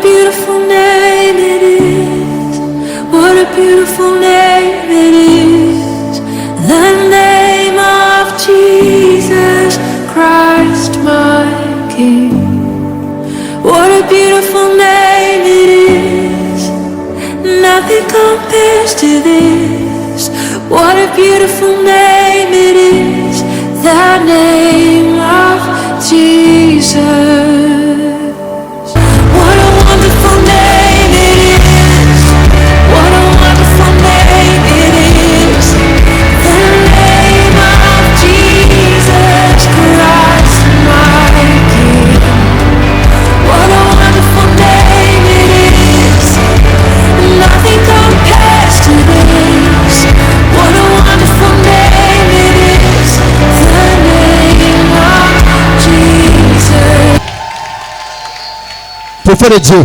beautiful name it is. What a beautiful name it is. The name of Jesus Christ, my King. What a beautiful name it is. Nothing compares to this. What a beautiful name it is. The name of Jesus. What a wonderful name it is. What a wonderful name it is. The name of Jesus Christ, my King. What a wonderful name it is. Nothing compares to this. What a wonderful name it is. The name of Jesus. Prophète de Dieu,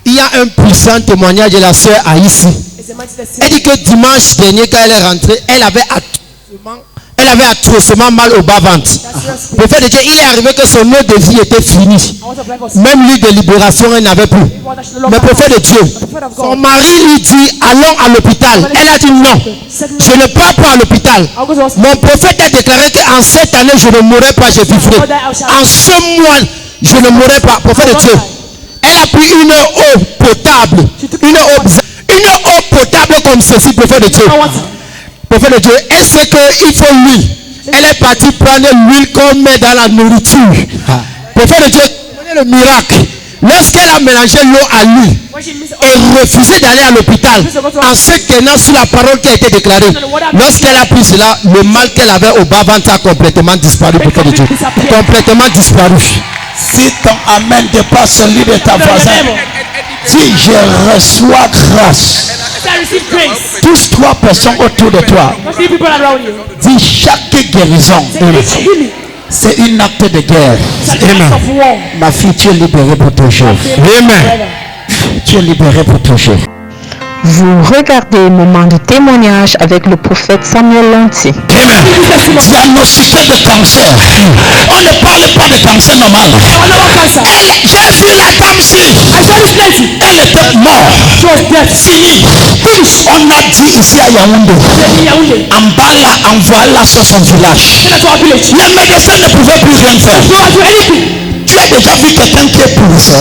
il y a un puissant témoignage de la sœur Aïssi. Elle dit que dimanche dernier, quand elle est rentrée, elle avait atrocement mal au bas-ventre. Prophète de Dieu, il est arrivé que son eau de vie était finie. Même l'huile de libération, elle n'avait plus. Mais prophète de Dieu, son mari lui dit, allons à l'hôpital. Elle a dit non, je ne pars pas à l'hôpital. Mon prophète a déclaré qu'en cette année, je ne mourrai pas, je vivrai. En ce mois, je ne mourrai pas. Prophète de Dieu, elle a pris une eau potable. Une eau potable comme ceci, prophète de Dieu. Prophète de Dieu, elle sait qu'il faut l'huile. Elle est partie prendre l'huile qu'on met dans la nourriture. Prophète de Dieu, connaissez le miracle. Lorsqu'elle a mélangé l'eau à l'huile et refusé d'aller à l'hôpital en se tenant sur la parole qui a été déclarée, lorsqu'elle a pris cela, le mal qu'elle avait au bas-ventre a complètement disparu, prophète de Dieu. Complètement disparu. Si ton amen dépasse celui de ta voisin, dis je reçois grâce. Tous trois personnes autour de toi, dis chaque guérison, c'est un acte de guerre. Amen. Ma fille, tu es libérée pour toujours. Amen. Tu es libérée pour toujours. Vous regardez Moment de témoignage avec le prophète Samuel Lanty. Amen. Diagnostiqué de cancer. On ne parle pas de cancer normal. J'ai vu la dame-ci. Elle était morte. Fini. On a dit ici à Yaoundé. Ambala envoie-la sur son village. Les médecins ne pouvaient plus rien faire. Tu as déjà vu quelqu'un qui est poussé?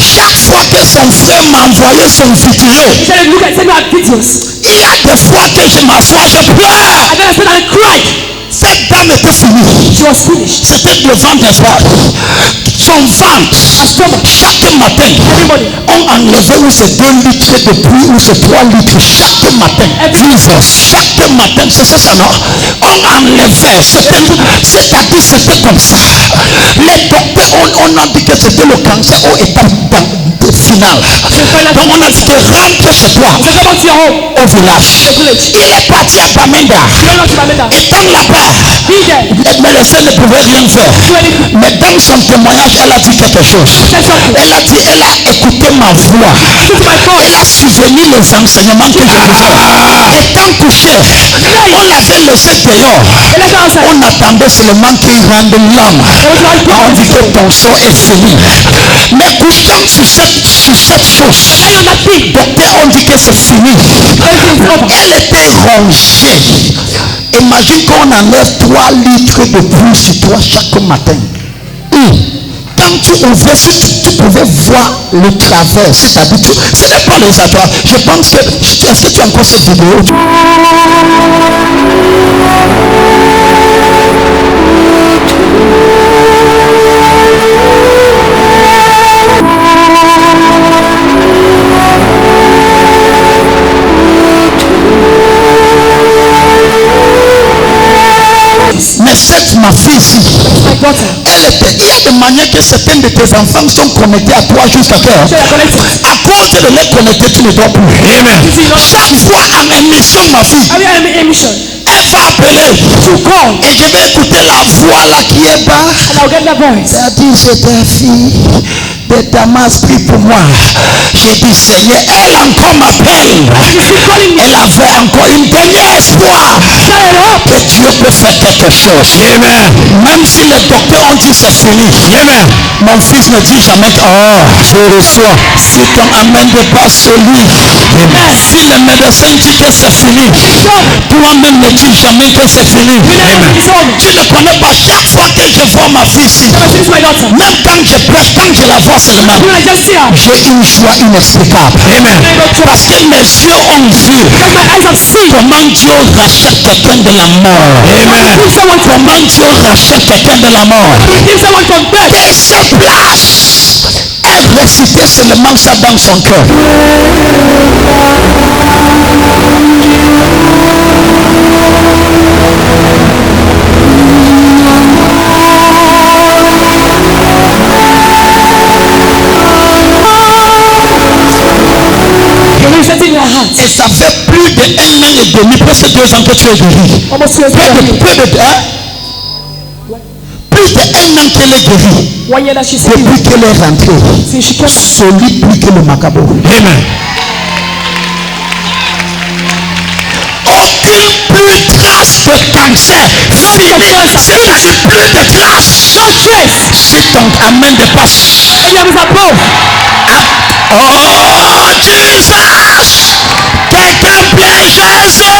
Chaque fois que son frère m'a envoyé son vidéo, il y a des fois que je m'assois, je pleure. Cette dame était finie. C'était devant des vagues. Son ventre, chaque matin, on enlevait où c'est 2 litres de pluie, où c'est 3 litres chaque matin. Chaque matin, c'est ça, non? On enlevait, c'est-à-dire c'était comme ça. Les docteurs, on a dit que c'était le cancer au état final. Donc on a dit que rentre chez toi, au village. Il est parti à Bamenda. Étant là-bas, les médecins ne pouvaient rien faire. Mais dans son témoignage, elle a dit quelque chose. Elle a dit, elle a écouté ma voix. Elle a souvenu les enseignements que je faisais. Étant couché, on l'avait laissé dehors. On attendait seulement qu'il rende l'âme. On dit que ton sang est fini. Mais couchant sur cette chose, docteur, on dit que c'est fini. Elle était rongée. Imagine qu'on enlève 3 litres de pluie sur toi chaque matin. Quand tu ouvrais, si tu pouvais voir le travers, c'est-à-dire, ce n'est pas les attraits. Je pense que, est-ce que tu as encore cette vidéo? Mais cette ma fille ici, elle était, il y a de manière que certains de tes enfants sont connectés à toi jusqu'à cœur. À cause de les connecter, tu ne dois plus. Amen. Chaque fois en émission, ma fille, elle va appeler. Et je vais écouter la voix là qui est bas. C'est-à-dire, c'est ta fille. de Damas, prie pour moi. J'ai dit, Seigneur, elle encore m'appelle. Elle avait encore une dernière espoir que Dieu peut faire quelque chose. Amen. Même si les docteurs ont dit c'est fini. Amen. Mon fils ne dit jamais Je reçois. si ton amen n'est pas solide. Si le médecin dit que c'est fini, toi-même ne dis jamais que c'est fini. Tu ne connais pas, chaque fois que je vois ma fille ici, même quand je prêche, quand je la vois seulement, j'ai une joie inexplicable. Amen. Parce que mes yeux ont vu comment Dieu rachète quelqu'un de la mort. Amen. Comment Dieu rachète quelqu'un de la mort. Et sur place, elle récitait seulement ça dans son cœur. Et ça fait plus de 1 an et demi, presque 2 ans que tu es guéri. Plus de 1 an qu'elle est guérie. Depuis qu'elle est rentrée, solide plus que le macabo. Amen. Aucune plus trace de cancer. Fini. C'est plus de trace. Si ton amen dépasse. Oh Jesus! Quelqu'un plaît Jésus!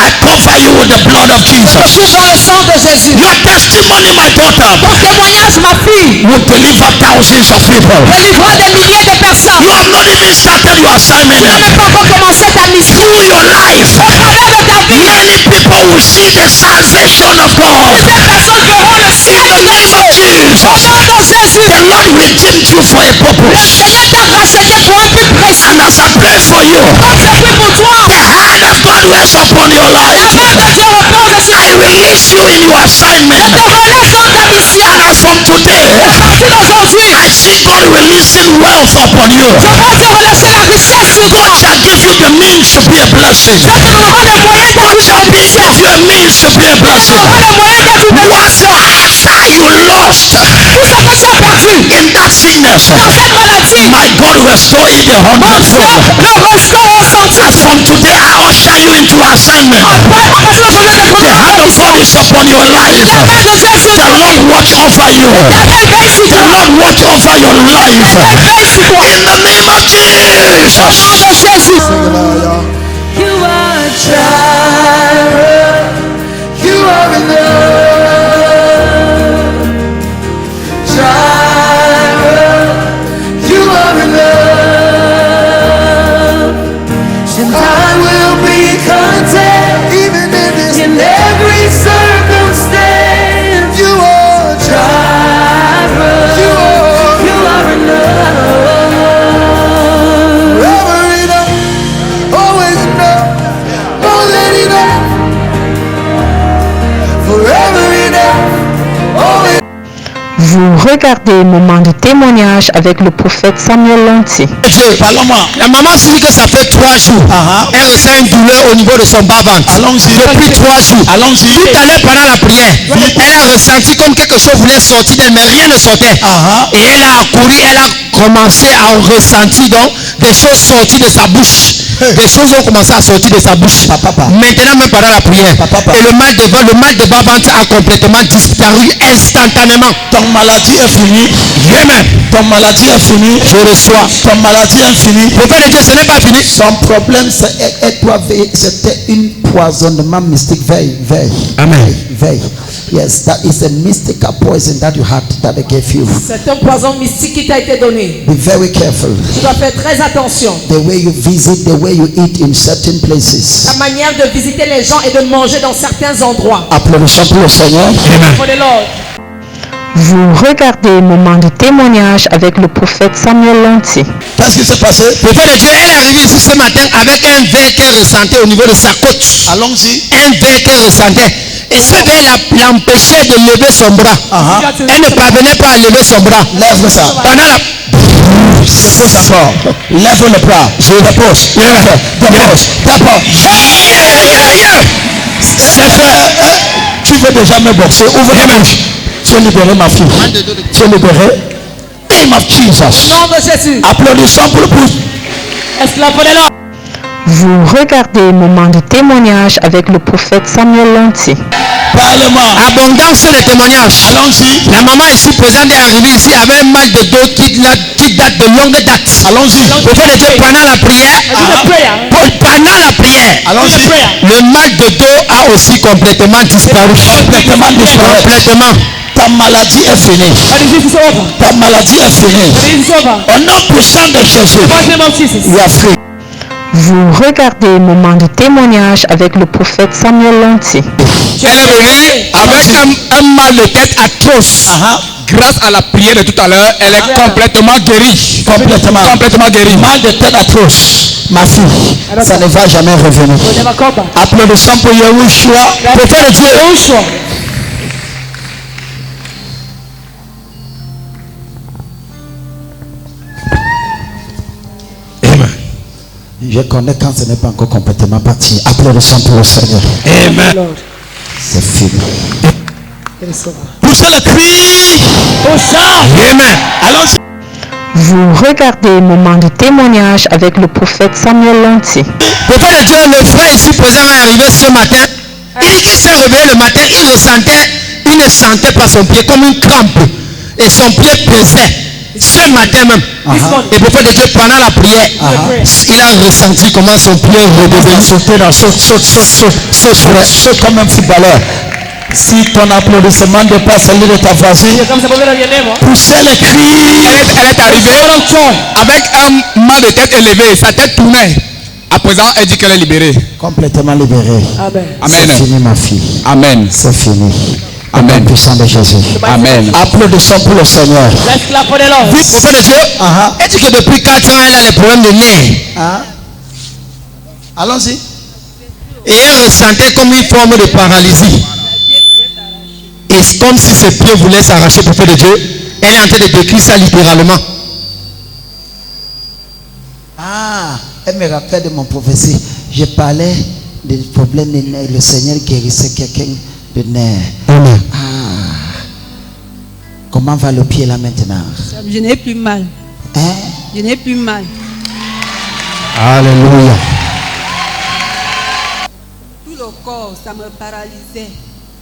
I cover you with the blood of Jesus. Your testimony, my daughter, will deliver thousands of people. You have not even started your assignment yet. Through your life, many people will see the salvation of God. In the name of Jesus, the Lord redeemed you for a purpose. And as I pray for you, the hand of God rests upon your life. I release you in your assignment. And as from today, I see God releasing wealth upon you. God shall give you the means to be a blessing. God shall give you a means to be a blessing. Whatever you lost in that sickness, my God restore it 100-fold. As from today, I usher you into assignment. The hand of God is upon your life. The Lord watch over you. The Lord watch over your life. In the name of Jesus. You are Jireh. You are enough. Jireh. You are enough. And I will be content even in every circumstance. You are Jireh. You are enough. Forever enough. Always enough. More than enough. Forever enough. Always. Vous regardez Moment de témoignage avec le prophète Samuel Lanty. La maman se dit que ça fait 3 jours. Elle ressent une douleur au niveau de son bas-ventre. Depuis 3 jours. Tout à l'heure pendant la prière, elle a ressenti comme quelque chose voulait sortir d'elle, mais rien ne sortait. Et elle a accouru, elle a commencé à ressentir donc des choses sorties de sa bouche. Des choses ont commencé à sortir de sa bouche. Maintenant même pendant la prière. Et le mal de bas-ventre a complètement disparu instantanément. Ton maladie est finie. Amen. Ton maladie est finie. Je reçois. Ton maladie est finie. Prophète de Dieu, ce n'est pas fini. Son problème, c'était un poisonnement mystique. Veille. Amen. Veille. Yes, that is a mystical poison that you had, that they gave you. C'est un poison mystique qui t'a été donné. Be very careful. Tu dois faire très attention. The way you visit, the way you eat in certain places. Ta manière de visiter les gens et de manger dans certains endroits. Applaudissons pour le Seigneur. For the Lord. Vous regardez Moment de témoignage avec le prophète Samuel Lanty. Qu'est-ce qui s'est passé? Le Père de Dieu, elle est arrivée ici ce matin avec un verre qu'elle ressentait au niveau de sa côte. Allons-y. Un verre qu'elle ressentait. Et ce verre l'empêchait de lever son bras. Elle ne parvenait pas à lever son bras. Lève ça. Pendant la... Dépose encore. Lève le bras. Je dépose. Dépose. C'est fait. Tu veut déjà me boxer, ouvre la bouche. Tu es libéré, ma fille. Tu es libéré. Name of Jesus. Nom de Jésus. Applaudissons pour le pouce. Exclamez-le. Vous regardez Moment de témoignage avec le prophète Samuel Lanty. Parlement. Abondance de témoignages. Allons-y. La maman ici présente est arrivée ici avec un mal de dos qui date de longue date. Allons-y. Prophète de Dieu, pendant la prière, pendant la prière, Allons-y. le mal de dos a aussi complètement disparu. Complètement disparu. Complètement. Ta maladie est finie. Ta maladie est finie. Au nom puissant de Jésus. You are free. Vous regardez Moment de témoignage avec le prophète Samuel Lanty. Elle est venue avec un mal de tête atroce. Grâce à la prière de tout à l'heure, elle est complètement guérie. Complètement guérie. Mal de tête atroce. Ma fille, ça ne va jamais revenir. Applaudissons pour Yahushua. Prophète de Dieu. Je connais quand ce n'est pas encore complètement parti. Applaudissons pour le Seigneur. Amen. C'est fini. Poussez le cri. Amen. Allons-y. Vous regardez Moment de témoignage avec le prophète Samuel Lanty. Prophète de Dieu, le frère ici présent est arrivé ce matin. Il dit qu'il s'est réveillé le matin, il ne sentait pas son pied comme une crampe. Et son pied pesait. Ce matin même. Et prophète de Dieu, pendant la prière, il a ressenti comment son pied redevenait. Saute comme un footballeur. Si ton applaudissement dépasse celui de ta voisine, poussez le cri. Elle est arrivée avec un mal de tête élevé, sa tête tournait. À présent, elle dit qu'elle est libérée. Complètement libérée. Amen. C'est fini, ma fille. Amen. C'est fini. Amen. Puissant de Jésus. Amen. Applaudissons pour le Seigneur. Oui, prophète de Dieu. Elle dit que depuis 4 ans, elle a les problèmes de nerfs. Allons-y. Et elle ressentait comme une forme de paralysie. Et c'est comme si ses pieds voulaient s'arracher, prophète de Dieu. Elle est en train de décrire ça littéralement. Elle me rappelle de mon prophétie. Je parlais des problèmes de nerfs. Le Seigneur guérissait quelqu'un de nerfs. Amen. Comment va le pied là maintenant? Je n'ai plus mal. Je n'ai plus mal. Alléluia. Tout le corps, ça me paralysait.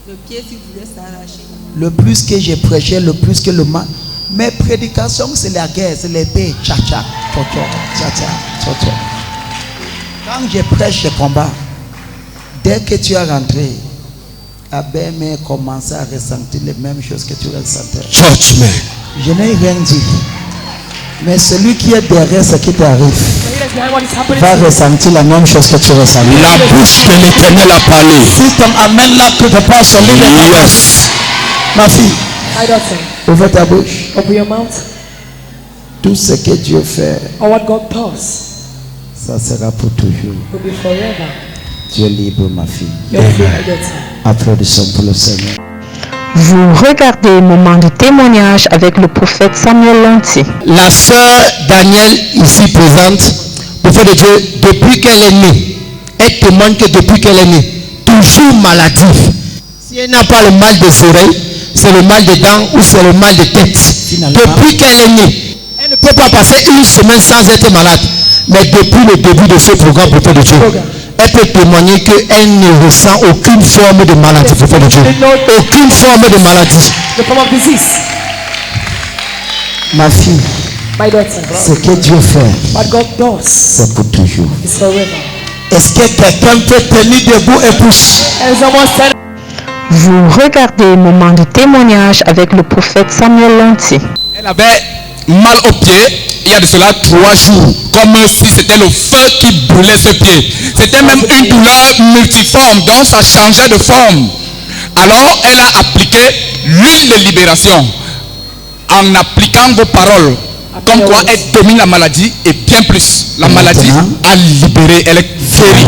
Le pied, s'il voulait s'arracher. Le plus que j'ai prêché, le plus que le mal. Mes prédications, c'est la guerre, c'est l'épée. Tcha-tcha, tcha-tcha, tcha-tcha. Quand je prêche, je combat. Dès que tu es rentré, Abel commencé à ressentir les mêmes choses que tu ressentais. Judgment. Je n'ai rien dit. Mais celui qui est derrière ce qui t'arrive va ressentir la même chose que tu ressens. La bouche de l'Éternel a parlé. Si ton amen là que te passe sur l'île, Yes. ma fille, My daughter, ouvre ta bouche. open your mouth. Tout ce que Dieu fait, Or what God does ça sera pour toujours. will be forever. Tu es libre, ma fille. You're free, my daughter. Applaudissons pour le Seigneur. Vous regardez Moment de témoignage avec le prophète Samuel Lanty. La sœur Daniel ici présente, prophète de Dieu, depuis qu'elle est née, elle témoigne que depuis qu'elle est née, toujours maladive. Si elle n'a pas le mal des oreilles, c'est le mal des dents ou c'est le mal de tête. Depuis qu'elle est née, elle ne peut pas passer une semaine sans être malade. Mais depuis le début de ce programme, prophète de Dieu, elle peut témoigner qu'elle ne ressent aucune forme de maladie, prophète de Dieu. Aucune forme de maladie. The form of disease. Ma fille, My daughter, ce que Dieu fait, what God does c'est pour toujours. is forever. Est-ce que quelqu'un peut tenir debout et pousse? And someone said, Vous regardez Moment de témoignage avec le prophète Samuel Lanty. Elle avait mal au pied il y a de cela 3 jours, comme si c'était le feu qui brûlait ce pied. C'était même une douleur multiforme, donc ça changeait de forme. Alors elle a appliqué l'huile de libération en appliquant vos paroles, comme quoi elle domine la maladie et bien plus. La maladie a libéré, elle est guérie.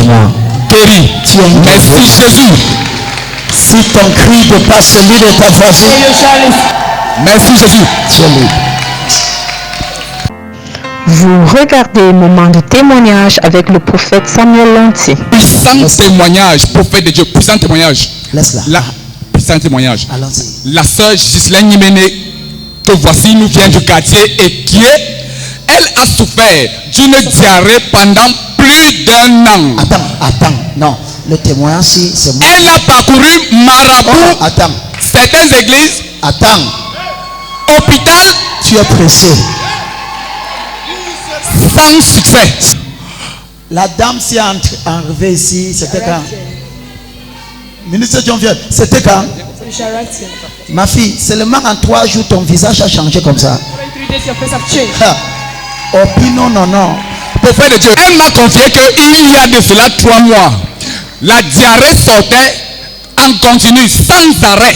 Guérie. Merci Jésus. Si ton cri dépasse celui de ta voisine, Merci Jésus. tu es libre. Vous regardez Moment de témoignage avec le prophète Samuel Lanty. Puissant témoignage, prophète de Dieu, puissant témoignage. Laisse-la. La puissant témoignage. Allons-y. La sœur Ghislaine Nimene, que voici, nous vient du quartier Ekié. Elle a souffert d'une diarrhée pendant plus d'1 an. Attends, non. Le témoignage, c'est moi. Elle a parcouru marabout, Attends, certaines églises, hôpital, tu es pressé. sans succès. La dame s'est enlevée ici, c'était quand? Ministre John Vienne, c'était quand? Ma fille, seulement en 3 jours, ton visage a changé comme ça. Opinion, non. Prophète de Dieu, elle m'a confié qu'il y a de cela 3 mois, la diarrhée sortait en continu, sans arrêt.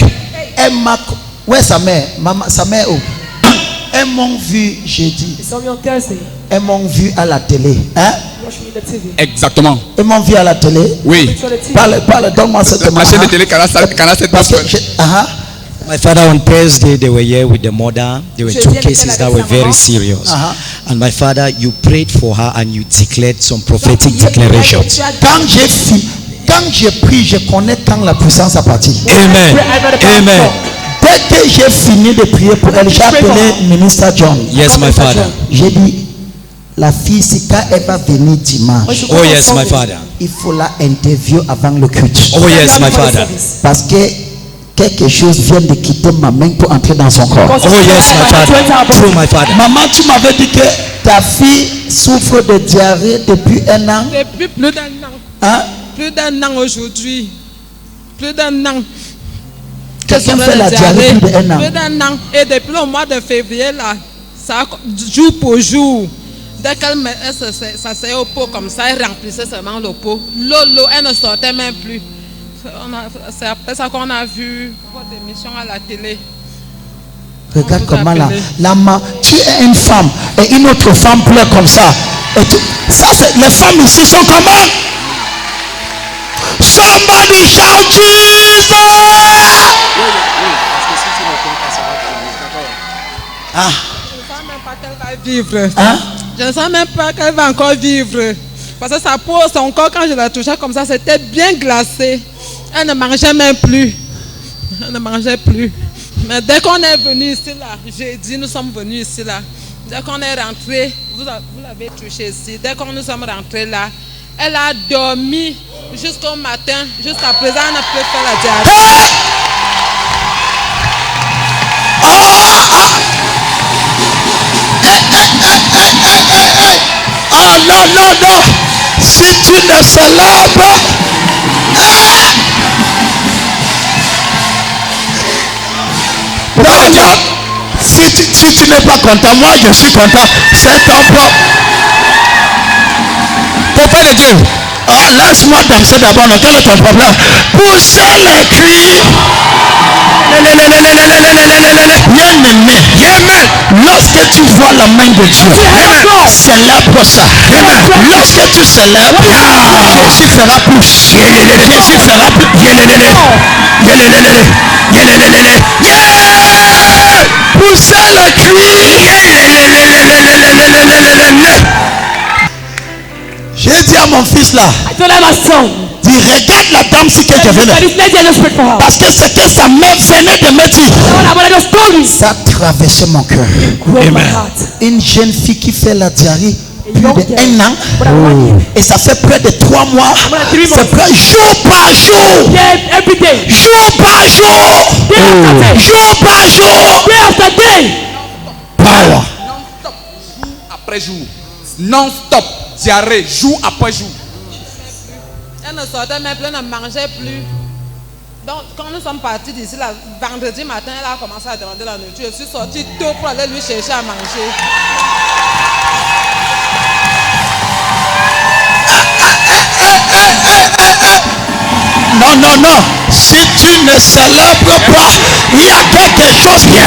Elle m'a... Où est sa mère? Maman, sa mère où? Elles m'ont vu jeudi. Elles m'ont vu à la télé. Hein? Exactement. Elles m'ont vu à la télé. Oui. Parle, donne-moi cette La chaîne de télé Canal 7 personnes. My father on Thursday, they were here with the mother. There were 2 cases that were very serious. And my father, you prayed for her and you declared some prophetic declarations. Quand j'ai pris, je connais quand la puissance a parti. Amen. Amen. Dès que j'ai fini de prier pour elle, j'ai appelé ministre John. Yes, my father. J'ai dit, la fille, si quand elle va venir dimanche, oh yes, my father. Il faut la interviewer avant le culte. Oh yes, my father. Parce que quelque chose vient de quitter ma main pour entrer dans son corps. Oh yes, my father. True, my father. Maman, tu m'avais dit que ta fille souffre de diarrhée depuis 1 an. Depuis plus d'1 an. Hein? Plus d'1 an aujourd'hui. Plus d'1 an. Quelqu'un fait la diarrhée plus d'1 an. Plus d'1 an. Et depuis le mois de février, là, ça, jour pour jour, dès qu'elle s'asseyait au pot comme ça, elle remplissait seulement le pot. L'eau, elle ne sortait même plus. C'est après ça qu'on a vu votre émission à la télé. Regarde comment tu es une femme et une autre femme pleure comme ça. Ça, les femmes ici sont comment? Somebody shout Jesus! Je ne sens même pas qu'elle va vivre. Hein? Je ne sens même pas qu'elle va encore vivre. Parce que sa peau, son corps, quand je la touchais comme ça, c'était bien glacé. Elle ne mangeait même plus. Elle ne mangeait plus. Mais dès qu'on est venu ici, là, jeudi, nous sommes venus ici, là. Dès qu'on est rentré, vous l'avez touché ici. Dès qu'on nous sommes rentrés là, elle a dormi jusqu'au matin. Jusqu'à présent, elle n'a plus fait la diarrhée. Ah non. Si tu ne célèbres, non. Si tu n'es pas content, moi je suis content. C'est ton propre. Prophète de Dieu. Laisse-moi danser d'abord. Quel est ton problème? Poussez les cris. Bien-aimé, lorsque tu vois la main de Dieu, célèbre ça. Lorsque tu célèbres, Jésus fera plus. Jésus fera plus. Poussez le cri. J'ai dit à mon fils là, dis regarde la dame si que je venais. Parce que ce que sa mère venait de me dire, ça a traversé mon cœur. Une jeune fille qui fait la diarrhée plus d'1 an, et ça fait près de 3 mois. C'est près jour par jour. Jour par jour. Jour par jour. Power. Non-stop, jour après jour. Non-stop, diarrhée, jour après jour. Elle ne sortait même plus, elle ne mangeait plus. Donc, quand nous sommes partis d'ici, là, vendredi matin, elle a commencé à demander la nourriture. Je suis sorti tôt pour aller lui chercher à manger. Non. Si tu ne célèbres pas, il y a quelque chose qui est.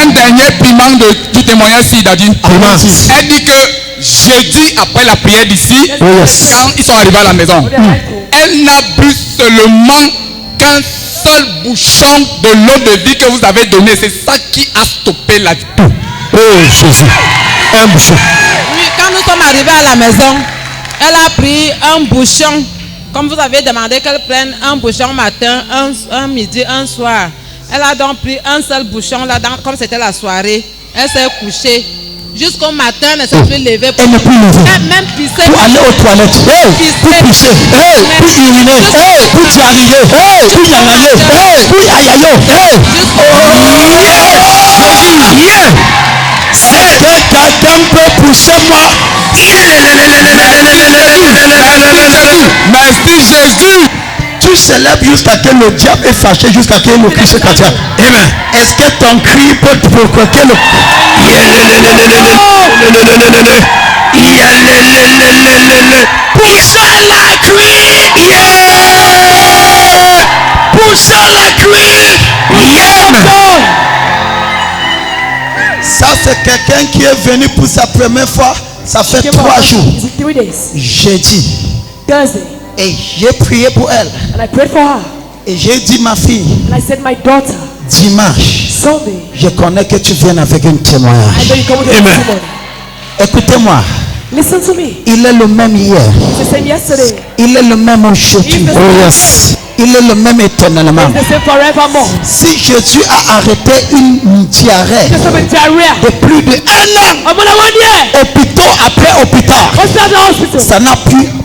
Un dernier piment du témoignage ici, Daddy. Elle dit que jeudi, après la prière d'ici, quand ils sont arrivés à la maison, elle n'a bu seulement qu'un seul bouchon de l'eau de vie que vous avez donné. C'est ça qui a stoppé la vie. Oh Jésus, un bouchon. Oui, quand nous sommes arrivés à la maison, Elle a pris un bouchon. Comme vous avez demandé qu'elle prenne un bouchon matin, un midi, un soir. Elle a donc pris un seul bouchon là, comme c'était la soirée. Elle s'est couchée. Jusqu'au matin, elle ne s'est plus levée. Elle ne peut plus lever. Même pisser. Pour aller aux toilettes. Pour pisser. Pour uriner. Pour diarrhée. Pour yanayo. Pour yayayo. C'est que quelqu'un peut pousser moi. Merci Jésus. Tu célèbres jusqu'à que le diable est fâché, jusqu'à que le Christ est chrétien. Amen. Est-ce que ton cri peut provoquer le... Poussez la cri. Poussez la cri. Ça c'est quelqu'un qui est venu pour sa première fois. Ça fait 3 jours. Jeudi. Et j'ai prié pour elle. And I prayed for her. Et j'ai dit ma fille. And I said, my daughter, Dimanche. Sunday, Je connais que tu viens avec un I témoignage. know you come with a testimony. Écoutez-moi. Listen to me. Il est le même hier. It's the same yesterday. Il est le même aujourd'hui. He's the same. Il est le même éternellement. He's the same forevermore. Si Jésus a arrêté une diarrhée Just have a diarrhea. de plus de 1 an, I'm gonna 1 year. hôpital après hôpital, Hospital to hospital.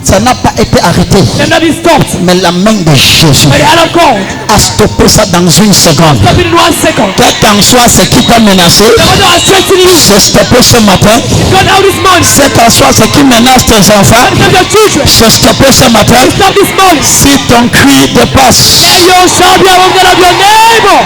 ça n'a pas été arrêté. They're not been stopped. Mais la main de Jésus By the hand of God. a stoppé ça dans une seconde. Stop it in 1 second. Quel qu'en soit ce qui t'a menacé, The one that was threatening you. c'est stoppé ce matin. Gone out this morning. Quel qu'en soit ce qui menace tes enfants, Stop your children. c'est stoppé ce matin. Stop this morning. Si ton cri dépasse, And you shall be among of your neighbor.